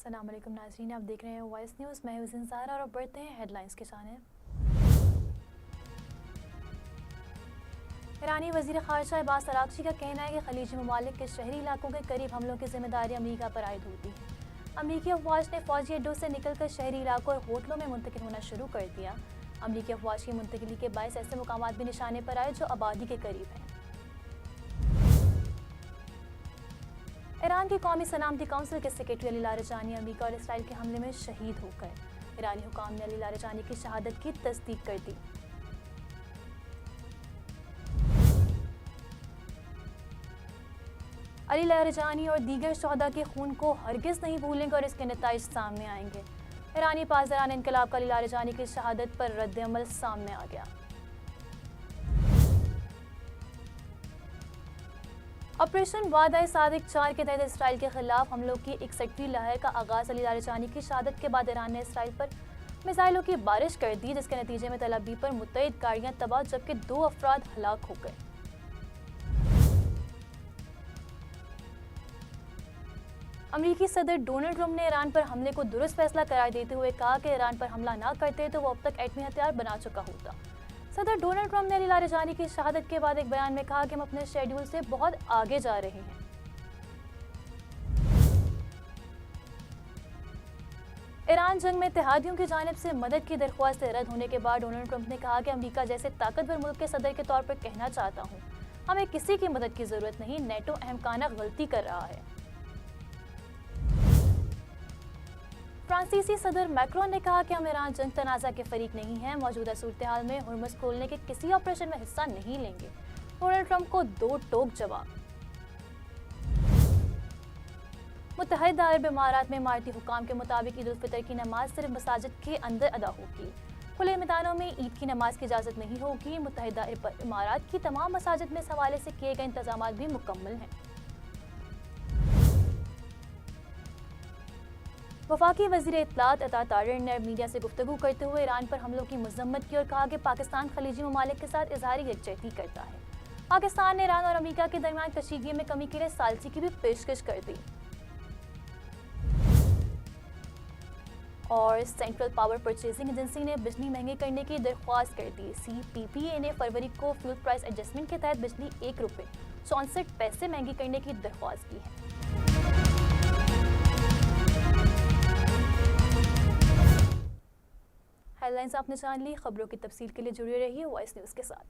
अस्सलाम वालेकुम नाज़रीन, आप देख रहे हैं वॉइस न्यूज़। मैं हूं ज़िंसारा और अब बढ़ते हैं हेडलाइंस की जानिब। ईरानी वज़ीर ख़ारजा अब्बास अराग़ची का कहना है कि खलीजी ममालिक के शहरी इलाकों के करीब हमलों की जिम्मेदारी अमरीका पर आयद होती है। अमरीकी अफवाज ने फ़ौजी अड्डों से निकलकर शहरी इलाकों और होटलों में मुंतकिल होना शुरू कर दिया। अमरीकी अफवाज की मुंतकिली के बायस ऐसे मकामात भी निशाने पर आए जो आबादी के करीब हैं। ईरान की कौमी सलामती काउंसिल के सेक्रेटरी अली लारिजानी अमेरिका और इसराइल के हमले में शहीद हो गए। ईरानी हुकाम ने अली लारिजानी की शहादत की तस्दीक कर दी। अली लारिजानी और दीगर शहदा के खून को हरगिज नहीं भूलेंगे और इसके नताइज सामने आएंगे। ईरानी पासदारान इनकलाब का अली लारिजानी की शहादत पर रद्द-ए-अमल सामने आ गया। ऑपरेशन वादा-ए-सादिक 4 के तहत इसराइल के खिलाफ हमलों की 61वीं लहर का आगाज अली लारिजानी की शहादत के बाद ईरान ने इसराइल पर मिसाइलों की बारिश कर दी, जिसके नतीजे में तल अवीव पर मुतअद्दिद गाड़ियां तबाह जबकि 2 अफराद हलाक हो गए। अमरीकी सदर डोनाल्ड ट्रंप ने ईरान पर हमले को दुरुस्त फैसला करार देते हुए कहा कि ईरान पर हमला न करते तो वो अब तक एटमी हथियार बना चुका होता। सदर डोनाल्ड ट्रंप ने अली लारिजानी की शहादत के बाद एक बयान में कहा कि हम अपने शेड्यूल से बहुत आगे जा रहे हैं। ईरान जंग में इत्तेहादियों की जानिब से मदद की दरख्वास्त रद्द होने के बाद डोनाल्ड ट्रंप ने कहा कि अमेरिका जैसे ताकतवर मुल्क के सदर के तौर पर कहना चाहता हूँ, हमें किसी की मदद की जरूरत नहीं, नेटो अहमकाना गलती कर रहा है। फ्रांसीसी सदर मैक्रोन ने कहा कि हम ईरान जंग तनाज़ा के फरीक नहीं हैं, मौजूदा सूरत हाल में हुर्मुज़ खोलने के किसी ऑपरेशन में हिस्सा नहीं लेंगे। डोनाल्ड ट्रंप को 2 टोक जवाब। मुत्तहिदा अरब इमारात में इमारती हुकाम के मुताबिक ईद उल फितर की नमाज सिर्फ मसाजिद के अंदर अदा होगी। खुले मैदानों में ईद की नमाज की इजाज़त नहीं होगी। मुत्तहिदा अरब इमारात की तमाम मसाजिद में इस हवाले से किए गए इंतजाम भी मुकम्मल हैं। वफाकी वज़ीर इत्तलात अता तारिर ने मीडिया से गुफ्तगू करते हुए ईरान पर हमलों की मज़म्मत की और कहा कि पाकिस्तान खलीजी ममालिक के साथ इज़हारी यकजहती करता है। पाकिस्तान ने ईरान और अमेरिका के दरमियान कशीदगी में कमी के लिए सालसी की भी पेशकश कर दी। और सेंट्रल पावर परचेजिंग एजेंसी ने बिजली महंगी करने की दरख्वास्त कर दी। CPPA ने फरवरी को फ्यूल प्राइस एडजस्टमेंट के तहत बिजली ₹1.64 महंगी करने की दरख्वास्त की है। हेडलाइंस आपने जान ली। खबरों की तफसील के लिए जुड़े रहिए वॉइस न्यूज़ के साथ।